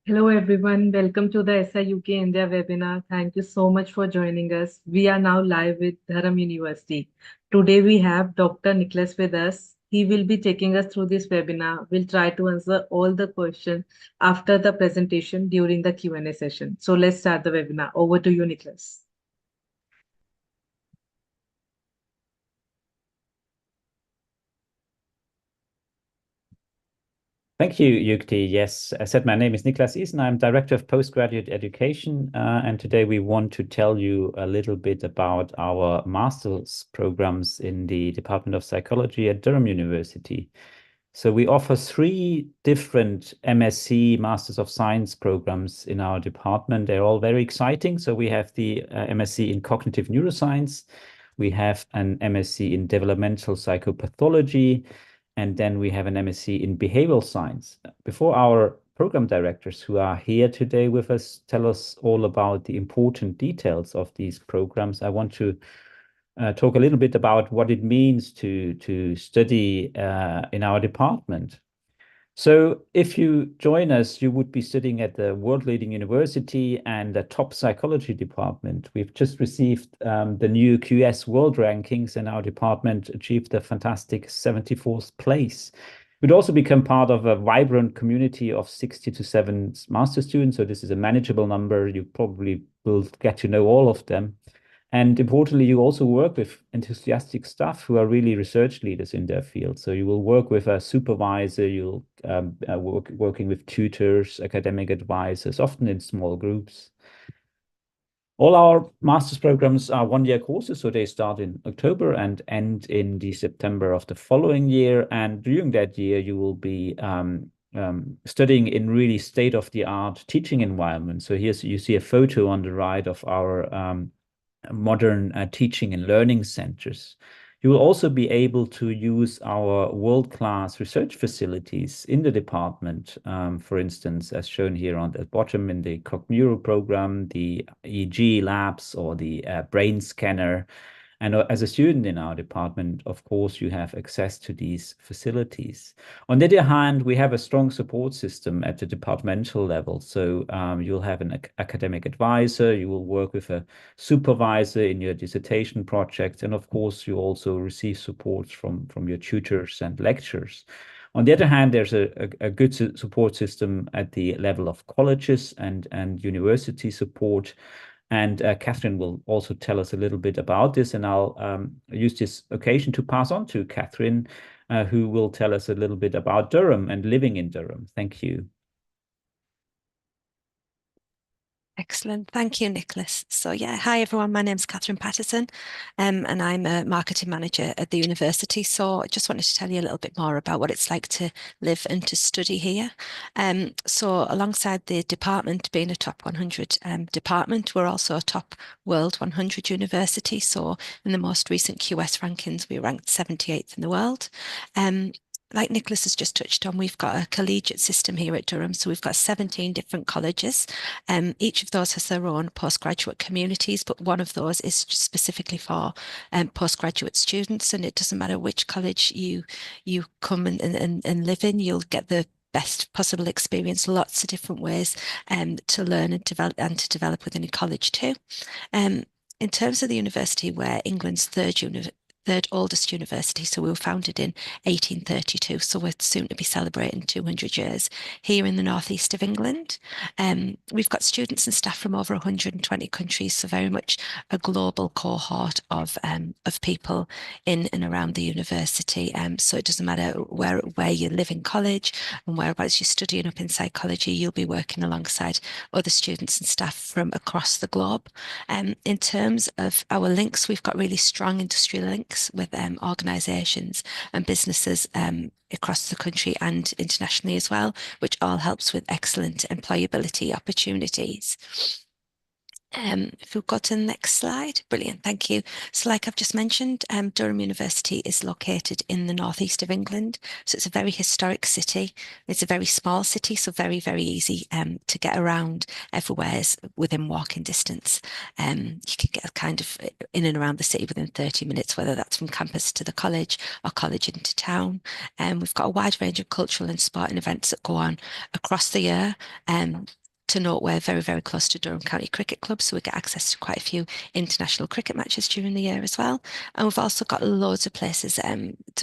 Hello everyone, welcome to the SI UK India webinar. Thank you so much for joining us. We are now live with Durham University. Today we have Dr. Niklas with us. He will be taking us through this webinar. We'll try to answer all the questions after the presentation during the Q&A session. So let's start the webinar. Over to you, Niklas. Thank you, Yukti. Yes, I said my name is Niklas Ihssen. I'm Director of Postgraduate Education, and today we want to tell you a little bit about our master's programs in the Department of Psychology at Durham University. So we offer 3 different MSc, Masters of Science programs in our department. They're all very exciting. So we have the MSc in Cognitive Neuroscience, we have an MSc in Developmental Psychopathology, and then we have an MSc in Behavioral Science. Before our program directors who are here today with us tell us all about the important details of these programs, I want to talk a little bit about what it means to study in our department. So if you join us, you would be studying at the world-leading university and the top psychology department. We've just received the new QS world rankings, and our department achieved a fantastic 74th place. We'd also become part of a vibrant community of 60 to 7 master students. So this is a manageable number. You probably will get to know all of them. And importantly, you also work with enthusiastic staff who are really research leaders in their field. So you will work with a supervisor, you'll working with tutors, academic advisors, often in small groups. All our master's programs are 1-year courses, so they start in October and end in the September of the following year. And during that year, you will be studying in really state-of-the-art teaching environment. So here you see a photo on the right of our modern teaching and learning centers. You will also be able to use our world-class research facilities in the department, for instance, as shown here on the bottom in the CogNeuro program, the EEG labs, or the brain scanner. And as a student in our department, of course, you have access to these facilities. On the other hand, we have a strong support system at the departmental level. So you'll have an academic advisor, you will work with a supervisor in your dissertation projects, and of course, you also receive support from your tutors and lecturers. On the other hand, there's a good support system at the level of colleges and university support. And Catherine will also tell us a little bit about this, and I'll use this occasion to pass on to Catherine, who will tell us a little bit about Durham and living in Durham. Thank you. Excellent. Thank you, Niklas. So yeah, hi everyone. My name's Catherine Patterson, and I'm a marketing manager at the university. So I just wanted to tell you a little bit more about what it's like to live and to study here. So alongside the department being a top 100 department, we're also a top world 100 university. So in the most recent QS rankings, we ranked 78th in the world. Like Niklas has just touched on, we've got a collegiate system here at Durham. So we've got 17 different colleges. Each of those has their own postgraduate communities, but one of those is specifically for postgraduate students. And it doesn't matter which college you come and live in, you'll get the best possible experience, lots of different ways to learn and develop within a college too. In terms of the university, we're England's third oldest university. So we were founded in 1832. So we're soon to be celebrating 200 years here in the northeast of England. We've got students and staff from over 120 countries, so very much a global cohort of people in and around the university. So it doesn't matter where you live in college and whereabouts you're studying up in psychology, you'll be working alongside other students and staff from across the globe. In terms of our links, we've got really strong industrial links. links with organisations and businesses across the country and internationally as well, which all helps with excellent employability opportunities. If we've got to the next slide, brilliant, thank you. So like I've just mentioned, Durham University is located in the northeast of England. So it's a very historic city. It's a very small city, so very, very easy to get around everywhere within walking distance. You can get kind of in and around the city within 30 minutes, whether that's from campus to the college or college into town. We've got a wide range of cultural and sporting events that go on across the year. To note, we're very, very close to Durham County Cricket Club, so we get access to quite a few international cricket matches during the year as well. And we've also got loads of places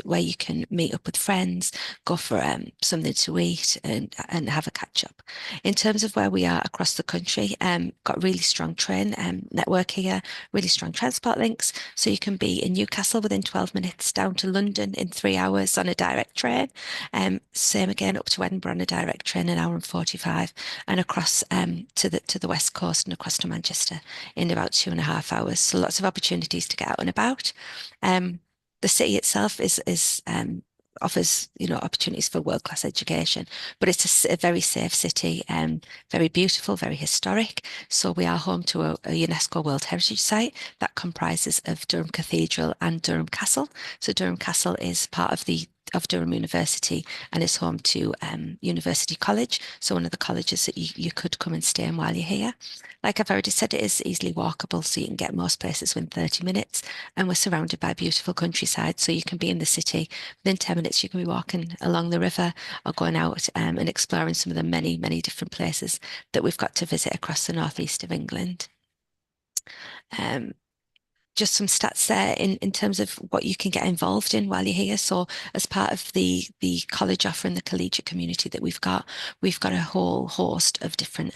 where you can meet up with friends, go for something to eat and have a catch up. In terms of where we are across the country, got really strong train network here, really strong transport links. So you can be in Newcastle within 12 minutes, down to London in 3 hours on a direct train. Same again up to Edinburgh on a direct train, 1 hour and 45, and across to the west coast and across to Manchester in about 2.5 hours. So lots of opportunities to get out and about. The city itself offers opportunities for world-class education, but it's a very safe city, very beautiful, very historic. So we are home to a UNESCO World Heritage Site that comprises of Durham Cathedral and Durham Castle. So Durham Castle is part of Durham University and is home to University College, so one of the colleges that you could come and stay in while you're here. Like I've already said, it is easily walkable, so you can get most places within 30 minutes, and we're surrounded by beautiful countryside, so you can be in the city within 10 minutes. You can be walking along the river or going out and exploring some of the many, many different places that we've got to visit across the northeast of England. Just some stats there in terms of what you can get involved in while you're here. So as part of the college offer and the collegiate community that we've got a whole host of different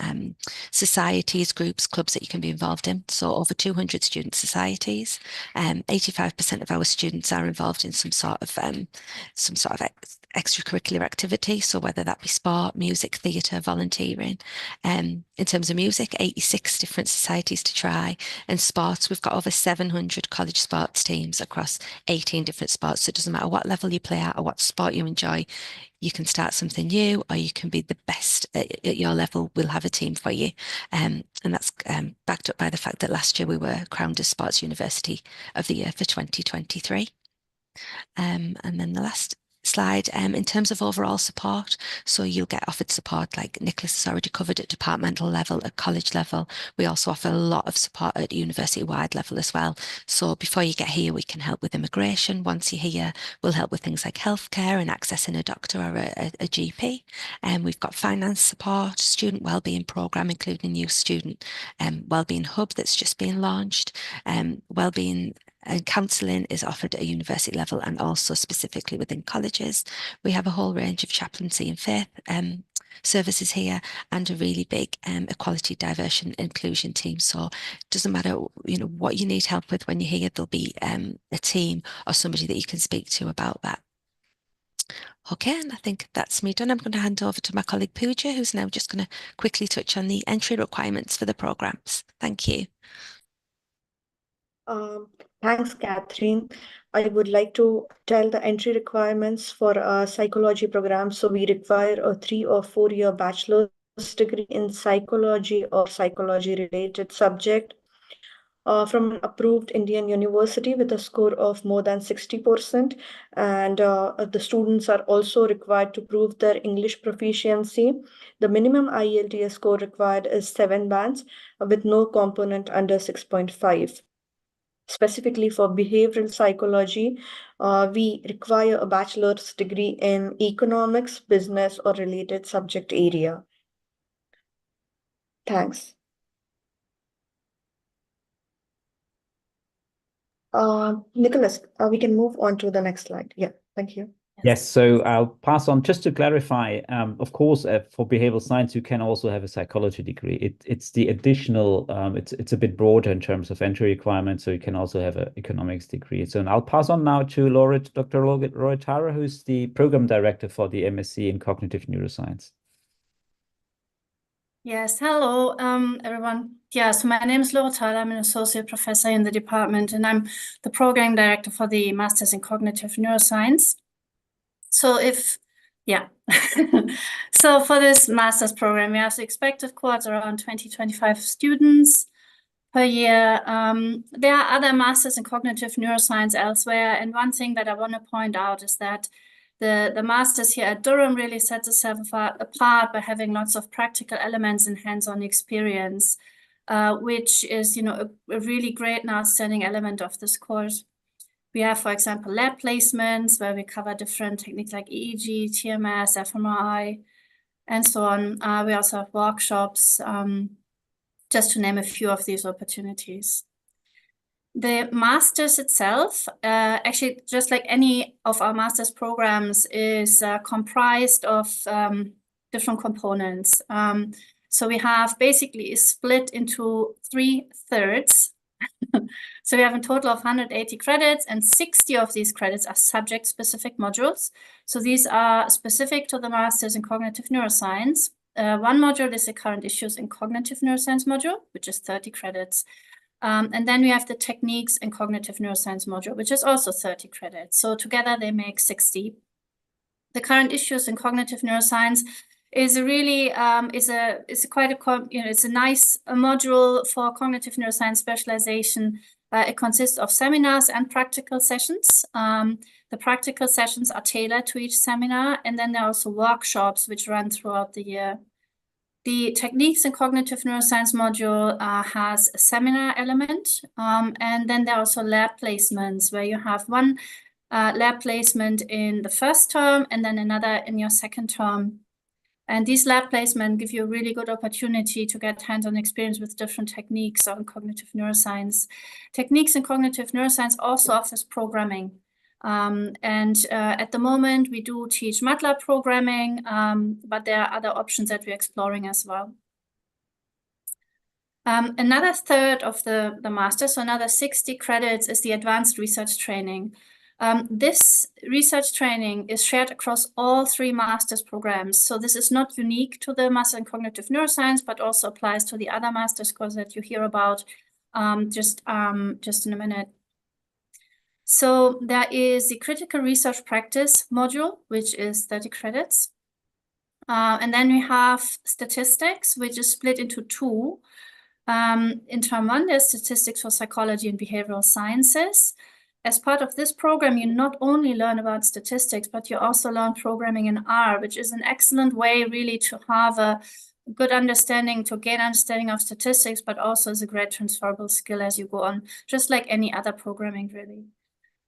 societies, groups, clubs that you can be involved in. So over 200 student societies. 85% of our students are involved in some sort of extracurricular activity. So whether that be sport, music, theatre, volunteering. In terms of music, 86 different societies to try. And sports, we've got over 700 college sports teams across 18 different sports. So it doesn't matter what level you play at or what sport you enjoy, you can start something new or you can be the best at your level. We'll have a team for you. And that's backed up by the fact that last year we were crowned as Sports University of the Year for 2023. And then the last slide, in terms of overall support, so you'll get offered support like Niklas has already covered at departmental level, at college level. We also offer a lot of support at university-wide level as well. So before you get here, we can help with immigration. Once you're here, we'll help with things like healthcare and accessing a doctor or a GP. And we've got finance support, student wellbeing programme, including a new student wellbeing hub that's just been launched, wellbeing and counselling is offered at a university level and also specifically within colleges. We have a whole range of chaplaincy and faith services here and a really big equality, diversity, inclusion team. So it doesn't matter what you need help with when you're here, there'll be a team or somebody that you can speak to about that. Okay, and I think that's me done. I'm going to hand over to my colleague Pooja, who's now just going to quickly touch on the entry requirements for the programmes. Thank you. Thanks, Catherine. I would like to tell the entry requirements for a psychology program. So we require a 3 or 4 year bachelor's degree in psychology or psychology-related subject from an approved Indian university with a score of more than 60%. And the students are also required to prove their English proficiency. The minimum IELTS score required is 7 bands with no component under 6.5. Specifically for behavioral psychology, we require a bachelor's degree in economics, business, or related subject area. Thanks. Nicholas, we can move on to the next slide. Yeah, thank you. Yes, so I'll pass on just to clarify. Of course, for behavioral science, you can also have a psychology degree. It's the additional. It's a bit broader in terms of entry requirements, so you can also have an economics degree. So I'll pass on now to Dr. Laura Tara, who's the program director for the MSc in cognitive neuroscience. Yes, hello, everyone. Yeah, so my name is Laura Thaler. I'm an associate professor in the department, and I'm the program director for the Masters in Cognitive Neuroscience. So so for this master's program, we have the expected cohorts around 20-25 students per year. There are other masters in cognitive neuroscience elsewhere, and one thing that I want to point out is that the masters here at Durham really sets itself apart by having lots of practical elements and hands-on experience, which is, a really great and outstanding element of this course. We have, for example, lab placements where we cover different techniques like EEG, TMS, fMRI, and so on. We also have workshops, just to name a few of these opportunities. The master's itself, actually, just like any of our master's programs, is comprised of different components. So we have basically split into 3 thirds. So we have a total of 180 credits, and 60 of these credits are subject-specific modules. So these are specific to the Masters in Cognitive Neuroscience. One module is the current issues in Cognitive Neuroscience module, which is 30 credits. And then we have the Techniques in Cognitive Neuroscience module, which is also 30 credits. So together they make 60. The current issues in Cognitive Neuroscience is a really it's a nice module for cognitive neuroscience specialization. It consists of seminars and practical sessions. The practical sessions are tailored to each seminar, and then there are also workshops which run throughout the year. The Techniques in Cognitive Neuroscience module has a seminar element, and then there are also lab placements where you have one lab placement in the first term and then another in your second term. And these lab placements give you a really good opportunity to get hands-on experience with different techniques on cognitive neuroscience. Techniques in Cognitive Neuroscience also offers programming. At the moment, we do teach MATLAB programming, but there are other options that we're exploring as well. Another third of the master, so another 60 credits, is the advanced research training. This research training is shared across all 3 master's programs. So this is not unique to the Master in Cognitive Neuroscience, but also applies to the other master's courses that you hear about just in a minute. So there is the Critical Research Practice module, which is 30 credits. And then we have Statistics, which is split into 2. In term 1, there's Statistics for Psychology and Behavioral Sciences. As part of this program, you not only learn about statistics, but you also learn programming in R, which is an excellent way really to have a good understanding, to gain understanding of statistics, but also is a great transferable skill as you go on, just like any other programming really.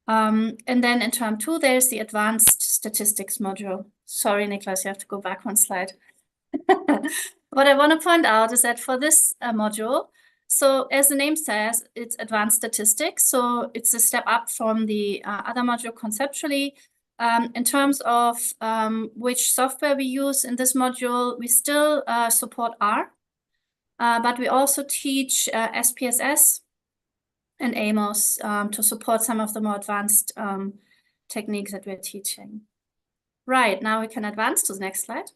And then in term 2, there's the Advanced Statistics module. Sorry, Niklas, you have to go back 1 slide. What I want to point out is that for this module, so as the name says, it's advanced statistics. So it's a step up from the other module conceptually. In terms of which software we use in this module, we still support R, but we also teach SPSS and AMOS to support some of the more advanced techniques that we're teaching. Right, now we can advance to the next slide.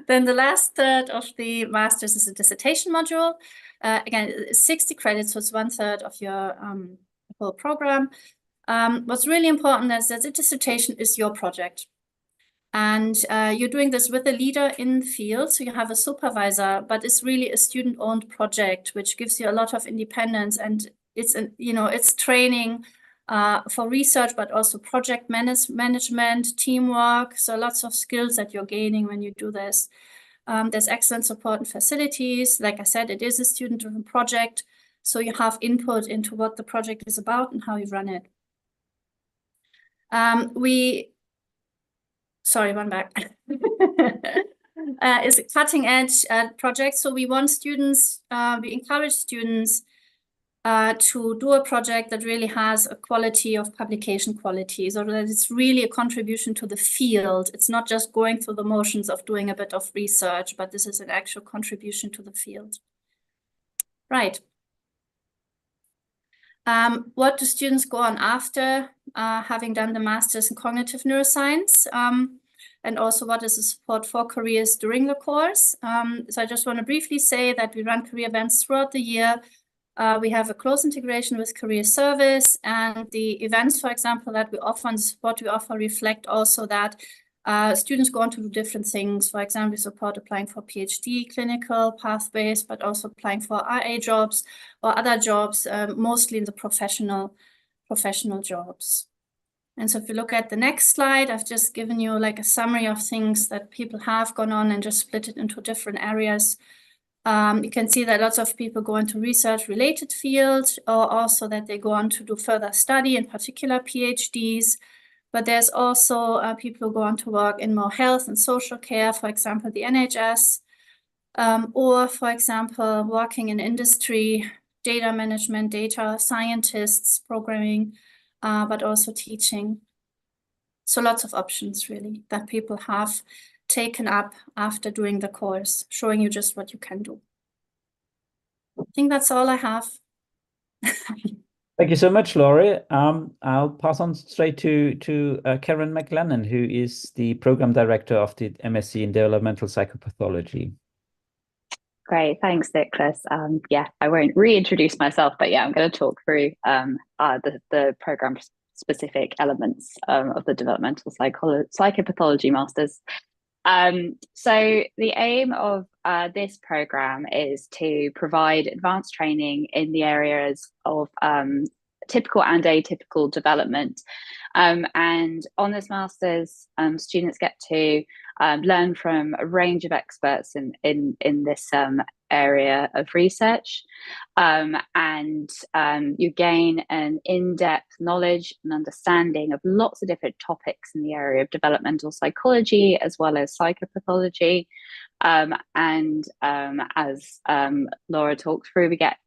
Then the last third of the master's is a dissertation module. Again, 60 credits, so it's 1/3 of your whole program. What's really important is that the dissertation is your project. And you're doing this with a leader in the field, so you have a supervisor, but it's really a student-owned project, which gives you a lot of independence, and it's training for research, but also project management, teamwork. So lots of skills that you're gaining when you do this. There's excellent support and facilities. Like I said, it is a student-driven project, so you have input into what the project is about and how you run it. Sorry, one back. It's a cutting-edge project, so we want students, we encourage students to do a project that really has a quality of publication quality, so that it's really a contribution to the field. It's not just going through the motions of doing a bit of research, but this is an actual contribution to the field. Right. What do students go on after having done the Masters in Cognitive Neuroscience? and also what is the support for careers during the course. So I just want to briefly say that we run career events throughout the year. We have a close integration with career service, and the events, for example, that we offer and support we offer reflect also that students go on to do different things. For example, we support applying for PhD clinical pathways, but also applying for RA jobs or other jobs, mostly in the professional jobs. And so if you look at the next slide, I've just given you like a summary of things that people have gone on and just split it into different areas. You can see that lots of people go into research-related fields, or also that they go on to do further study, in particular PhDs. But there's also people who go on to work in more health and social care, for example, the NHS, or, for example, working in industry, data management, data scientists, programming, but also teaching. So lots of options, really, that people have taken up after doing the course, showing you just what you can do. I think that's all I have. Thank you so much, Laurie. I'll pass on straight to Karen McLennan, who is the Program Director of the MSc in Developmental Psychopathology. Great, thanks, Niklas. Yeah, I won't reintroduce myself, but yeah, I'm going to talk through the program-specific elements of the Developmental Psychopathology Masters. So the aim of this program is to provide advanced training in the areas of typical and atypical development. And on this master's, students get to learn from a range of experts in this area of research, and you gain an in-depth knowledge and understanding of lots of different topics in the area of developmental psychology as well as psychopathology. And as Laura talked through, we get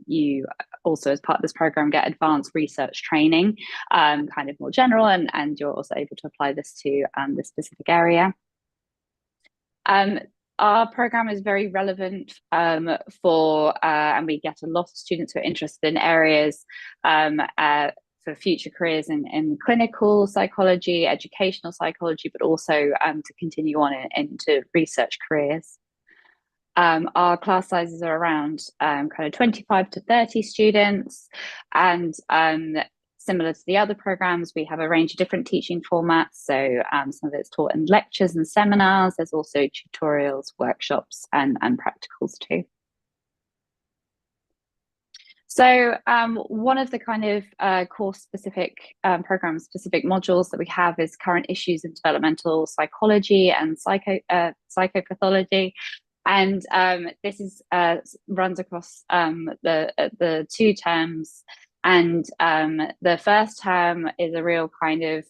you also, as part of this program, get advanced research training, kind of more general, and you're also able to apply this to this specific area. Our program is very relevant for, and we get a lot of students who are interested in areas for future careers in clinical psychology, educational psychology, but also to continue on into research careers. Our class sizes are around kind of 25 to 30 students, and similar to the other programs, we have a range of different teaching formats. So some of it's taught in lectures and seminars. There's also tutorials, workshops, and practicals too. So one of the kind of course-specific, program-specific modules that we have is current issues in developmental psychology and psychopathology. And this is runs across the 2 terms. And the first term is a real kind of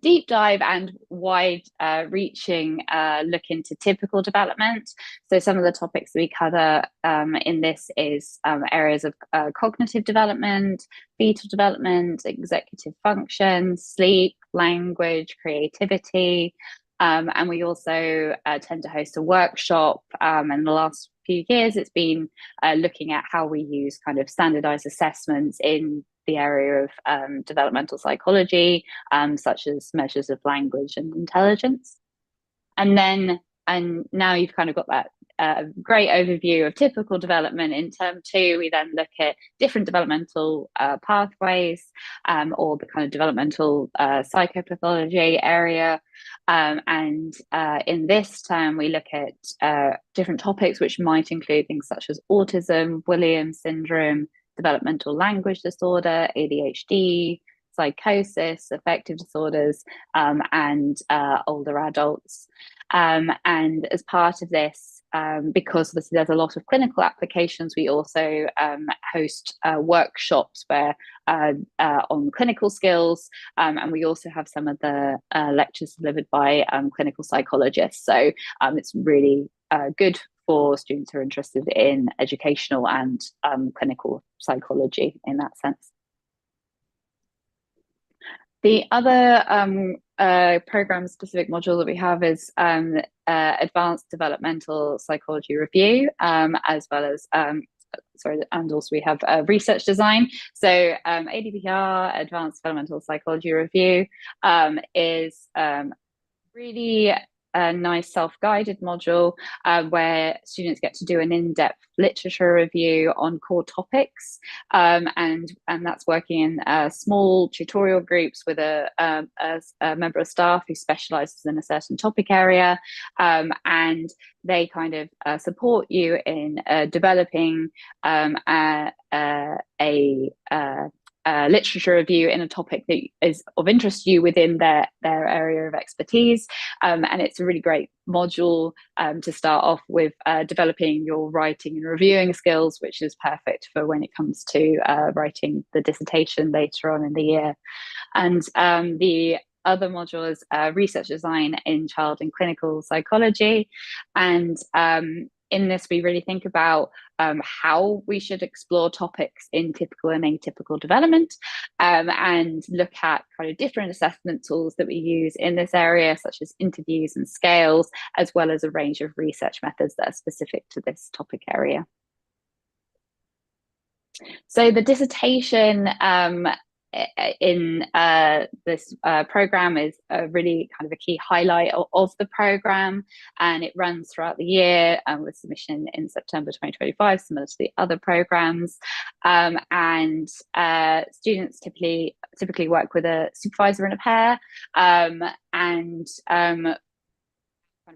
deep dive and wide reaching look into typical development. So some of the topics that we cover in this is areas of cognitive development, fetal development, executive function, sleep, language, creativity. And we also tend to host a workshop. In the last few years, it's been looking at how we use kind of standardized assessments in the area of developmental psychology, such as measures of language and intelligence. And now you've kind of got that great overview of typical development. In term 2, we then look at different developmental pathways, or the kind of developmental psychopathology area. And in this term, we look at different topics, which might include things such as autism, Williams syndrome, developmental language disorder, ADHD, psychosis, affective disorders, and older adults. And as part of this, because there's a lot of clinical applications, we also host workshops where on clinical skills, and we also have some of the lectures delivered by clinical psychologists. So it's really good for students who are interested in educational and clinical psychology in that sense. The other program-specific module that we have is Advanced Developmental Psychology Review, as well as, and also we have Research Design. So ADPR, Advanced Developmental Psychology Review, is really a nice self-guided module where students get to do an in-depth literature review on core topics, and that's working in small tutorial groups with a member of staff who specializes in a certain topic area, and they kind of support you in developing literature review in a topic that is of interest to you within their area of expertise. And it's a really great module to start off with developing your writing and reviewing skills, which is perfect for when it comes to writing the dissertation later on in the year. And the other module is research design in child and clinical psychology. And in this, we really think about how we should explore topics in typical and atypical development, and look at kind of different assessment tools that we use in this area, such as interviews and scales, as well as a range of research methods that are specific to this topic area. So the dissertation in this program is really kind of a key highlight of the program, and it runs throughout the year with submission in September 2025, similar to the other programs. And students typically work with a supervisor and a pair, and kind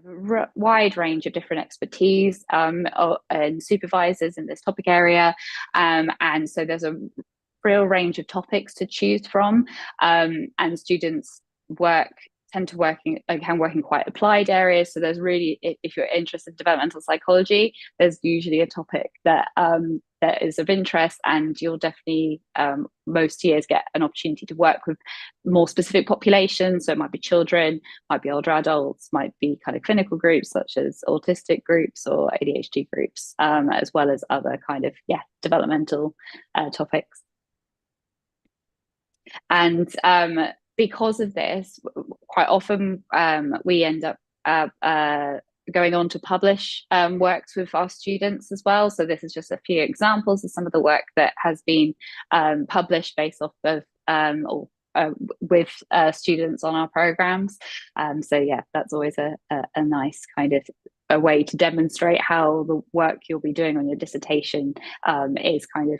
of a wide range of different expertise and supervisors in this topic area, and so there's a real range of topics to choose from, and students tend to work in quite applied areas. So there's really, if you're interested in developmental psychology, there's usually a topic that is of interest, and you'll definitely most years get an opportunity to work with more specific populations. So it might be children, might be older adults, might be kind of clinical groups such as autistic groups or ADHD groups, as well as other kind of developmental topics. And because of this, quite often we end up going on to publish works with our students as well. So this is just a few examples of some of the work that has been published based off of with students on our programs. So yeah, that's always a nice kind of a way to demonstrate how the work you'll be doing on your dissertation is kind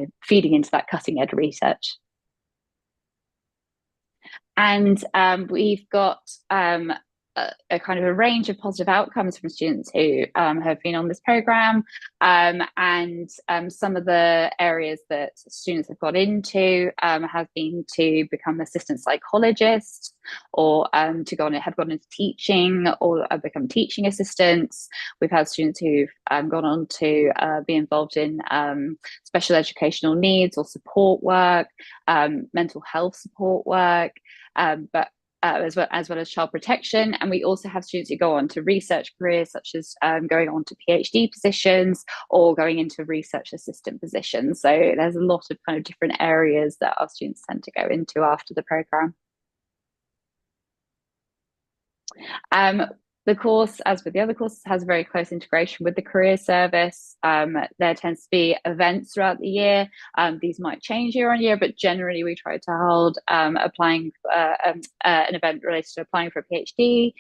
of feeding into that cutting edge research. And we've got a kind of a range of positive outcomes from students who have been on this program, and some of the areas that students have got into have been to become assistant psychologists, or have gone into teaching, or become teaching assistants. We've had students who've gone on to be involved in special educational needs or support work, mental health support work, but as well as child protection. And we also have students who go on to research careers, such as going on to PhD positions or going into research assistant positions. So there's a lot of kind of different areas that our students tend to go into after the program. The course, as with the other courses, has a very close integration with the career service. There tends to be events throughout the year. These might change year on year, but generally we try to hold an event related to applying for a PhD,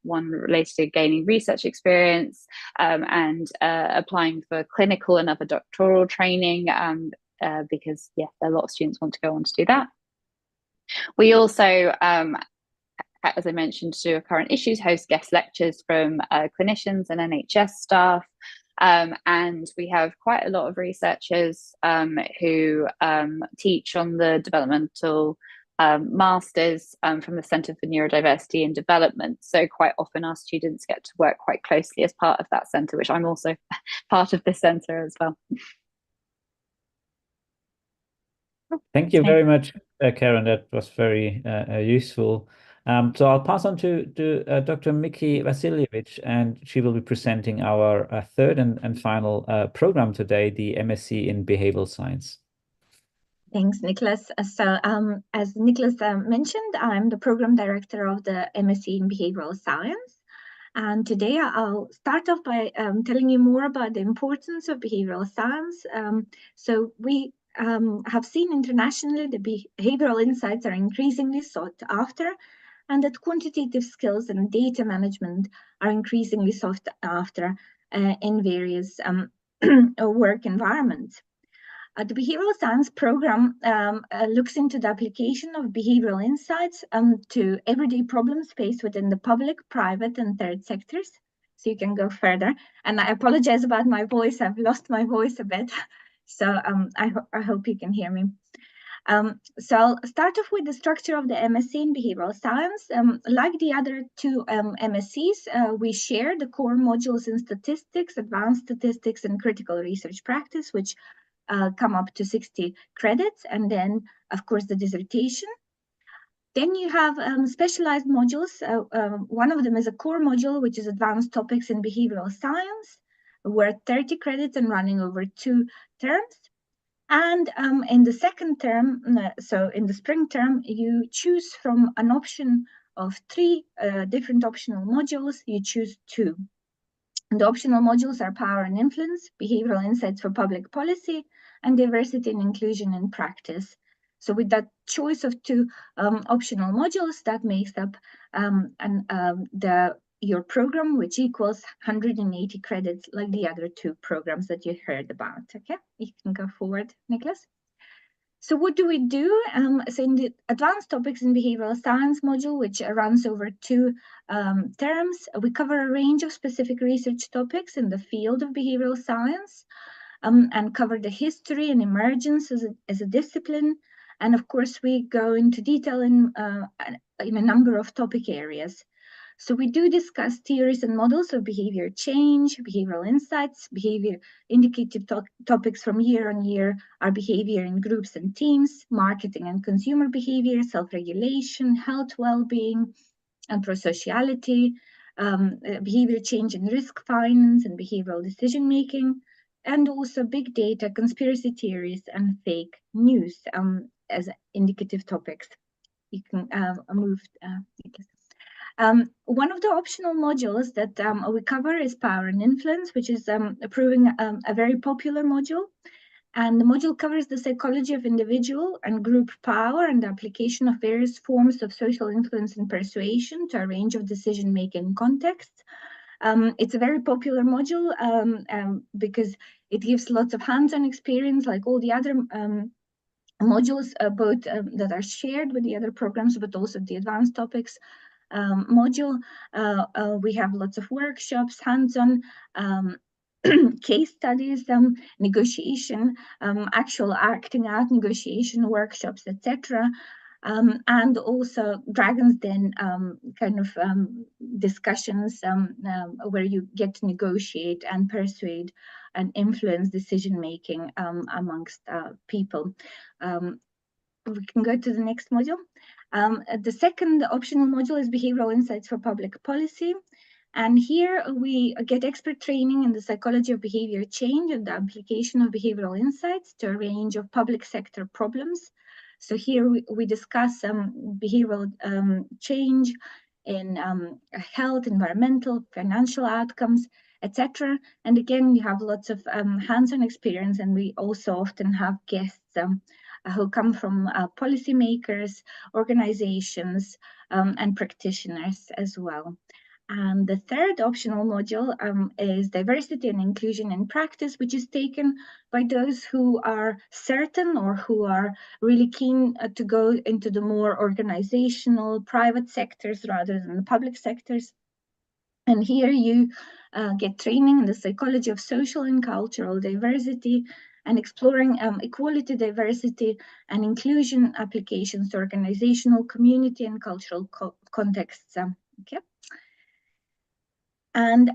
one related to gaining research experience, and applying for clinical and other doctoral training, because a lot of students want to go on to do that. We also, as I mentioned, to do current issues, host guest lectures from clinicians and NHS staff. And we have quite a lot of researchers who teach on the developmental masters from the Centre for Neurodiversity and Development. So quite often our students get to work quite closely as part of that centre, which I'm also part of this centre as well. Thank you very much, Karen. That was very useful. So I'll pass on to Dr. Miki Vasiljevich, and she will be presenting our third and final program today, the MSc in Behavioral Science. Thanks, Niklas. So as Niklas mentioned, I'm the program director of the MSc in Behavioral Science. And today I'll start off by telling you more about the importance of behavioral science. So we have seen internationally the behavioral insights are increasingly sought after, and that quantitative skills and data management are increasingly sought after in various work environments. The behavioral science program looks into the application of behavioral insights to everyday problems faced within the public, private, and third sectors. So you can go further. And I apologize about my voice. I've lost my voice a bit. So I hope you can hear me. So I'll start off with the structure of the MSc in behavioral science. Like the other two MScs, we share the core modules in statistics, advanced statistics, and critical research practice, which come up to 60 credits, and then, of course, the dissertation. Then you have specialized modules. One of them is a core module, which is advanced topics in behavioral science, worth 30 credits and running over 2 terms. And in the second term, so in the spring term, you choose from an option of 3 different optional modules. You choose 2. And the optional modules are Power and Influence, Behavioral Insights for Public Policy, and Diversity and Inclusion in Practice. So with that choice of 2 optional modules, that makes up your program, which equals 180 credits, like the other 2 programs that you heard about. Okay, you can go forward, Niklas. So what do we do? So in the advanced topics in behavioral science module, which runs over 2 terms, we cover a range of specific research topics in the field of behavioral science and cover the history and emergence as a discipline. And of course, we go into detail in a number of topic areas. So we do discuss theories and models of behavior change, behavioral insights, behavior indicative topics from year on year are behavior in groups and teams, marketing and consumer behavior, self-regulation, health, well-being, and prosociality, behavior change and risk finance and behavioral decision-making, and also big data, conspiracy theories, and fake news as indicative topics. You can move. One of the optional modules that we cover is Power and Influence, which is proving a very popular module. And the module covers the psychology of individual and group power and the application of various forms of social influence and persuasion to a range of decision-making contexts. It's a very popular module because it gives lots of hands-on experience, like all the other modules, both that are shared with the other programs, but also the advanced topics module. We have lots of workshops, hands-on case studies, negotiation, actual acting out negotiation workshops, etc. And also Dragon's Den kind of discussions where you get to negotiate and persuade and influence decision-making amongst people. We can go to the next module. The second optional module is Behavioral Insights for Public Policy. And here we get expert training in the psychology of behavior change and the application of behavioral insights to a range of public sector problems. So here we discuss behavioral change in health, environmental, financial outcomes, etc. And again, you have lots of hands-on experience, and we also often have guests who come from policymakers, organizations, and practitioners as well. And the third optional module is Diversity and Inclusion in Practice, which is taken by those who are certain or who are really keen to go into the more organizational private sectors rather than the public sectors. And here you get training in the psychology of social and cultural diversity and exploring equality, diversity, and inclusion applications to organizational, community, and cultural contexts. Okay. And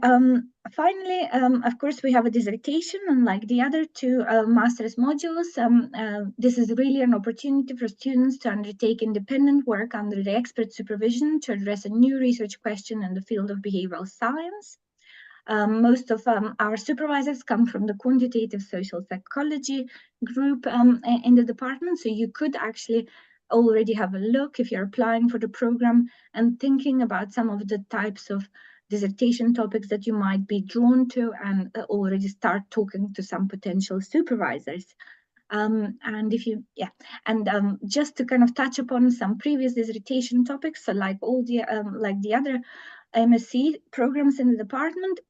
finally, of course, we have a dissertation, unlike the other 2 master's modules. This is really an opportunity for students to undertake independent work under the expert supervision to address a new research question in the field of behavioral science. Most of our supervisors come from the quantitative social psychology group in the department, so you could actually already have a look if you're applying for the program and thinking about some of the types of dissertation topics that you might be drawn to, and already start talking to some potential supervisors. And if you, just to kind of touch upon some previous dissertation topics, so like all the other MSc programs in the department,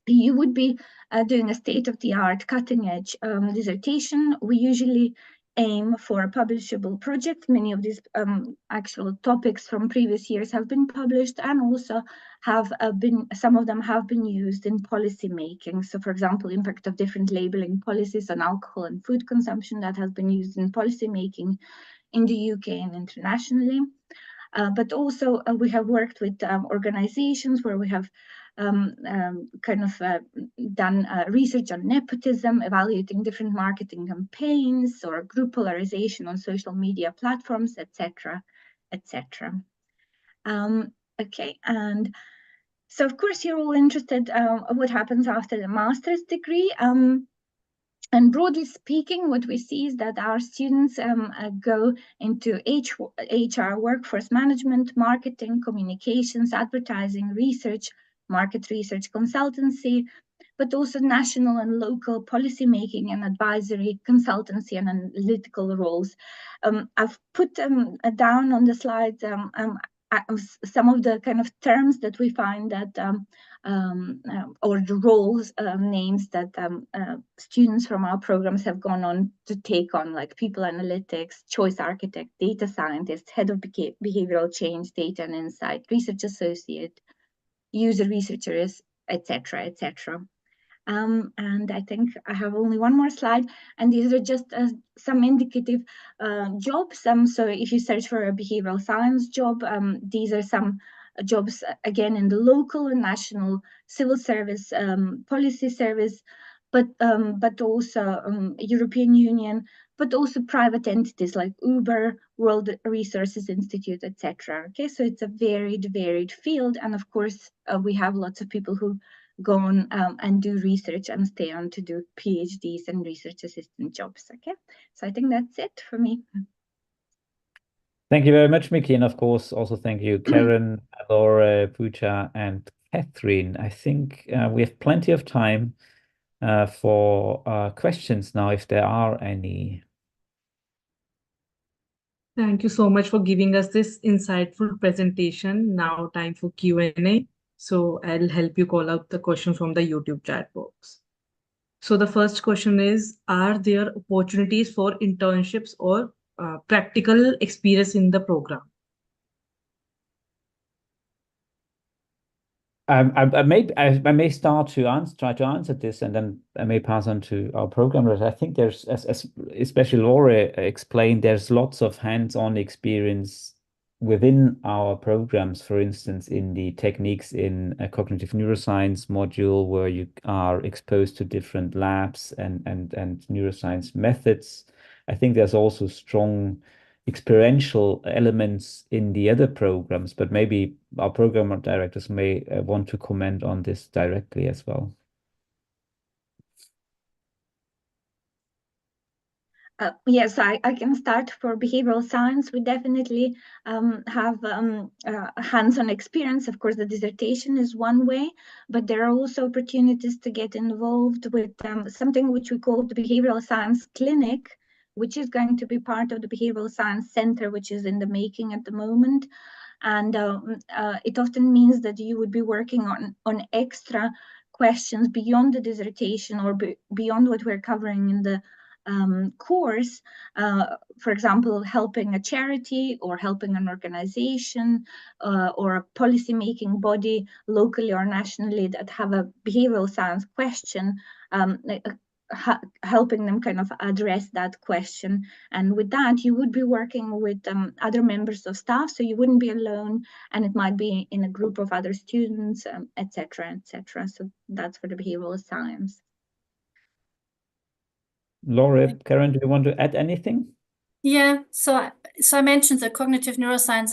you would be doing a state-of-the-art, cutting-edge dissertation. We usually aim for a publishable project. Many of these actual topics from previous years have been published, and also have some of them have been used in policy making. So, for example, impact of different labeling policies on alcohol and food consumption, that has been used in policy making in the UK and internationally. But also we have worked with organizations where we have done research on nepotism, evaluating different marketing campaigns or group polarization on social media platforms, etc., etc. Okay, and so of course you're all interested what happens after the master's degree. And broadly speaking, what we see is that our students go into HR, workforce management, marketing, communications, advertising, research, market research, consultancy, but also national and local policy making and advisory, consultancy and analytical roles. I've put down on the slides some of the kind of terms that we find that or the roles names that students from our programs have gone on to take on, like people analytics, choice architect, data scientist, head of behavioral change, data and insight, research associate, user researchers, etc., etc. And I think I have only one more slide, and these are just some indicative jobs. So if you search for a behavioral science job, these are some jobs, again, in the local and national civil service, policy service, but also European Union, but also private entities like Uber, World Resources Institute, etc. Okay, so it's a varied field, and of course we have lots of people who go on and do research and stay on to do PhDs and research assistant jobs. Okay, so I think that's it for me. Thank you very much, Miki, and of course also thank you, Karen, Laura, Pooja, and Catherine. I think we have plenty of time for questions now, if there are any. Thank you so much for giving us this insightful presentation. Now time for Q&A. So I'll help you call out the question from the YouTube chat box. So the first question is, are there opportunities for internships or practical experience in the program? I may start to try to answer this, and then I may pass on to our programmers. I think there's, as especially Laura explained, there's lots of hands-on experience within our programs. For instance, in the techniques in a cognitive neuroscience module, where you are exposed to different labs and neuroscience methods. I think there's also strong experiential elements in the other programs, but maybe our program directors may want to comment on this directly as well. Yes, I can start. For behavioral science. We definitely have hands-on experience. Of course, the dissertation is one way, but there are also opportunities to get involved with something which we call the behavioral science clinic, which is going to be part of the behavioral science center, which is in the making at the moment. And it often means that you would be working on extra questions beyond the dissertation or beyond what we're covering in the course, for example, helping a charity or helping an organization or a policy-making body locally or nationally that have a behavioral science question, helping them kind of address that question. And with that, you would be working with other members of staff, so you wouldn't be alone, and it might be in a group of other students, etc., etc. So that's for the behavioral science. Laura, Karen, do you want to add anything? Yeah, so I mentioned the cognitive neuroscience,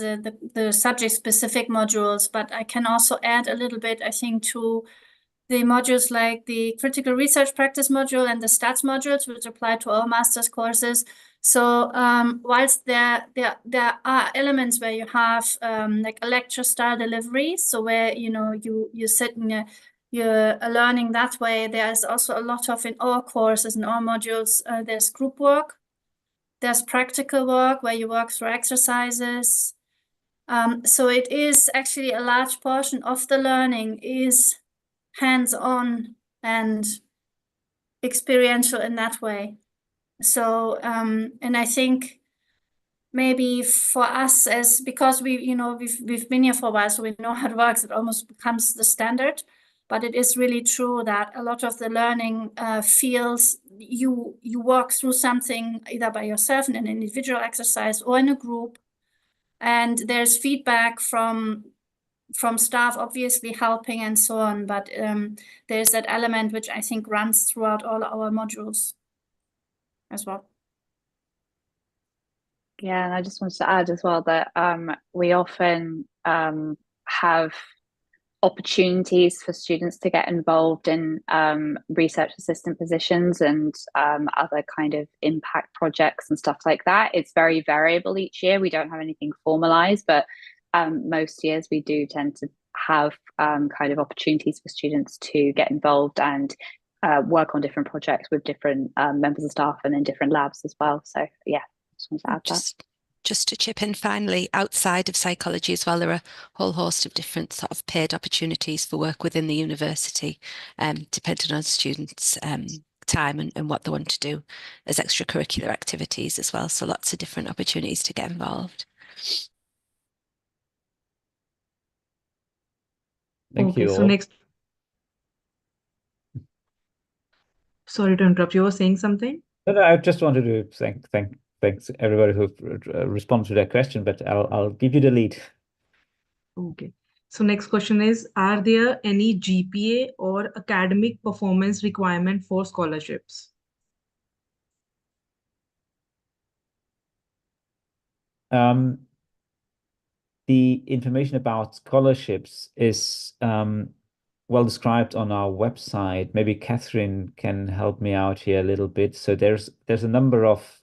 the subject-specific modules, but I can also add a little bit, I think, to the modules like the critical research practice module and the stats modules, which apply to all master's courses. So whilst there are elements where you have like a lecture style delivery, so where you sit in you're learning that way. There's also a lot of, in all courses, in all modules, there's group work. There's practical work where you work through exercises. So it is actually a large portion of the learning is hands-on and experiential in that way. So, and I think maybe for us, because we've been here for a while, so we know how it works, it almost becomes the standard. But it is really true that a lot of the learning feels you work through something either by yourself in an individual exercise or in a group, and there's feedback from staff obviously helping and so on. But there's that element which I think runs throughout all our modules as well. Yeah, and I just wanted to add as well that we often have opportunities for students to get involved in research assistant positions and other kind of impact projects and stuff like that. It's very variable each year. We don't have anything formalized, but most years we do tend to have kind of opportunities for students to get involved and work on different projects with different members of staff and in different labs as well. So yeah, just wanted to add that. Just to chip in finally, outside of psychology as well, there are a whole host of different sort of paid opportunities for work within the university, depending on students' time and what they want to do as extracurricular activities as well. So lots of different opportunities to get involved. Thank you So all. next, sorry to interrupt. You were saying something? No, I just wanted to thanks everybody who responded to that question, but I'll give you the lead. Okay. So next question is, are there any GPA or academic performance requirement for scholarships? The information about scholarships is well described on our website. Maybe Catherine can help me out here a little bit. So there's a number of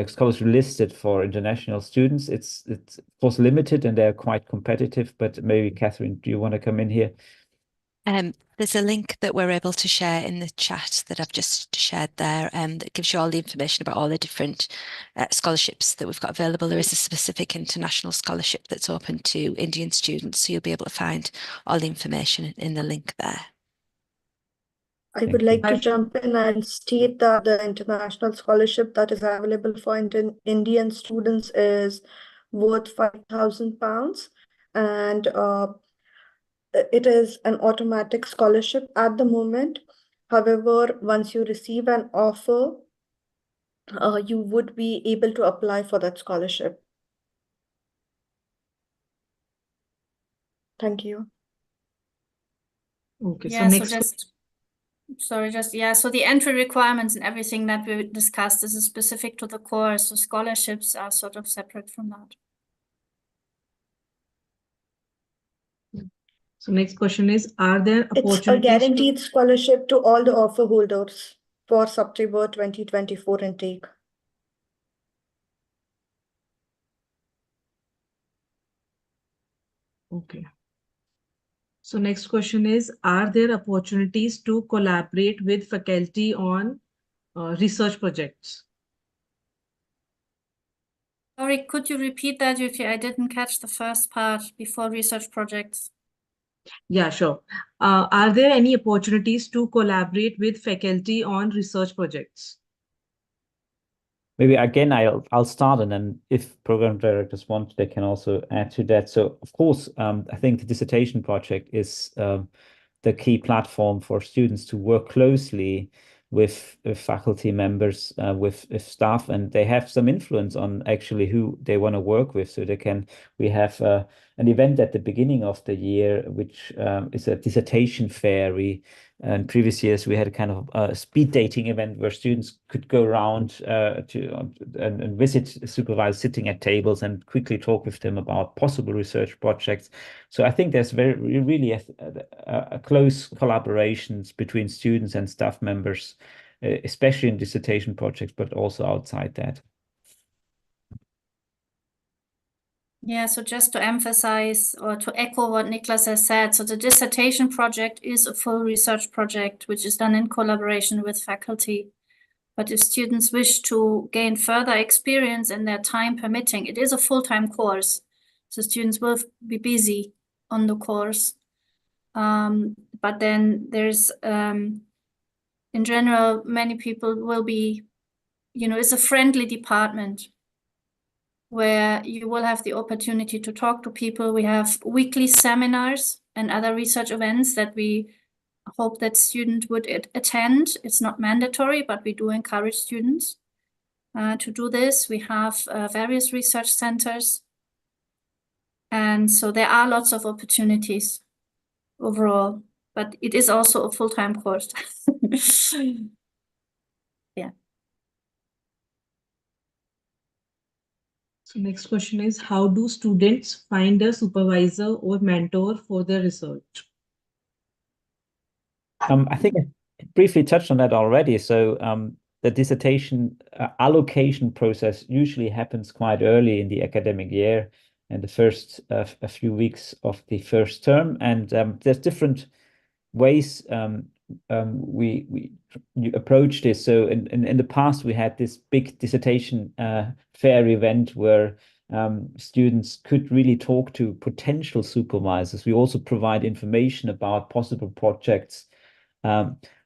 scholarships listed for international students. It's of course limited and they're quite competitive, but maybe Catherine, do you want to come in here? There's a link that we're able to share in the chat that I've just shared there, that gives you all the information about all the different scholarships that we've got available. There is a specific international scholarship that's open to Indian students, so you'll be able to find all the information in the link there. I would like to jump in and state that the international scholarship that is available for Indian students is worth £5,000, and it is an automatic scholarship at the moment. However, once you receive an offer, you would be able to apply for that scholarship. Thank you. Okay, Yeah, so next. So the entry requirements and everything that we discussed, this is specific to the course. So scholarships are sort of separate from that. So next question is, are there opportunities? It's a guaranteed scholarship to all the offer holders for September 2024 intake. Okay. So next question is, are there opportunities to collaborate with faculty on research projects? Sorry, could you repeat that, Yuki? I didn't catch the first part before research projects. Yeah, sure. Are there any opportunities to collaborate with faculty on research projects? Maybe again, I'll start, and then if program directors want, they can also add to that. So of course, I think the dissertation project is the key platform for students to work closely with faculty members, with staff, and they have some influence on actually who they want to work with. So we have an event at the beginning of the year, which is a dissertation fair. In previous years, we had a kind of a speed dating event where students could go around and visit supervisors sitting at tables and quickly talk with them about possible research projects. So I think there's really a close collaborations between students and staff members, especially in dissertation projects, but also outside that. Yeah, so just to emphasize or to echo what Niklas has said, so the dissertation project is a full research project which is done in collaboration with faculty. But if students wish to gain further experience in their time permitting, it is a full-time course. So students will be busy on the course. But then there's, in general, many people will be, it's a friendly department where you will have the opportunity to talk to people. We have weekly seminars and other research events that we hope that students would attend. It's not mandatory, but we do encourage students to do this. We have various research centers. And so there are lots of opportunities overall, but it is also a full-time course. Yeah. So next question is, how do students find a supervisor or mentor for their research? I think I briefly touched on that already. So the dissertation allocation process usually happens quite early in the academic year and the first a few weeks of the first term. And there's different ways you approach this. So in the past, we had this big dissertation fair event where students could really talk to potential supervisors. We also provide information about possible projects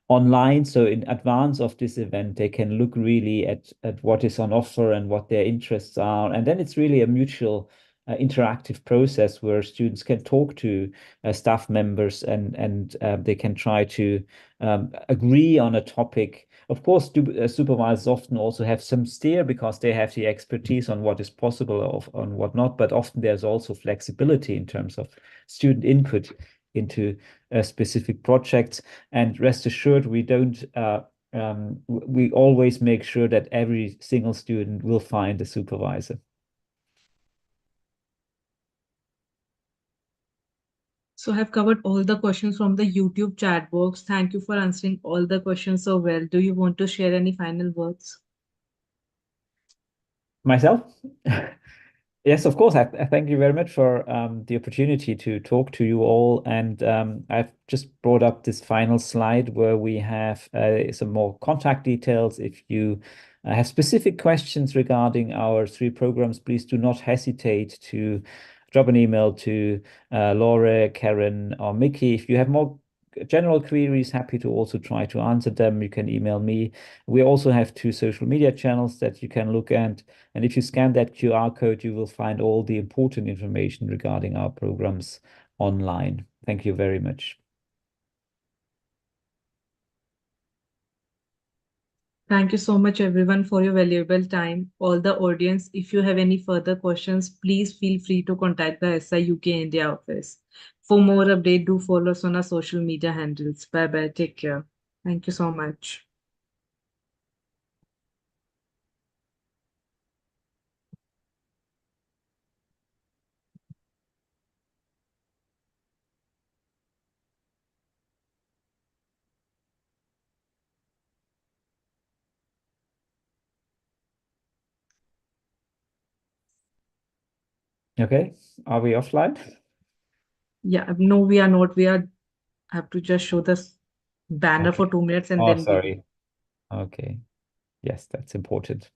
online. So in advance of this event, they can look really at what is on offer and what their interests are. And then it's really a mutual interactive process where students can talk to staff members and they can try to agree on a topic. Of course, supervisors often also have some steer because they have the expertise on what is possible on what not, but often there's also flexibility in terms of student input into specific projects. And rest assured, we don't we always make sure that every single student will find a supervisor. So I have covered all the questions from the YouTube chat box. Thank you for answering all the questions so well. Do you want to share any final words? Myself? Yes, of course. I thank you very much for the opportunity to talk to you all. And I've just brought up this final slide where we have some more contact details. If you have specific questions regarding our 3 programs, please do not hesitate to drop an email to Laura, Karen, or Mickey. If you have more general queries, happy to also try to answer them. You can email me. We also have 2 social media channels that you can look at. And if you scan that QR code, you will find all the important information regarding our programs online. Thank you very much. Thank you so much, everyone, for your valuable time. All the audience, if you have any further questions, please feel free to contact the SI UK India office. For more update, do follow us on our social media handles. Bye-bye. Take care. Thank you so much. Okay, are we offline? Yeah, no, we are not. We are have to just show this banner Okay. for 2 minutes and Oh, then we sorry. Okay. Yes, that's important.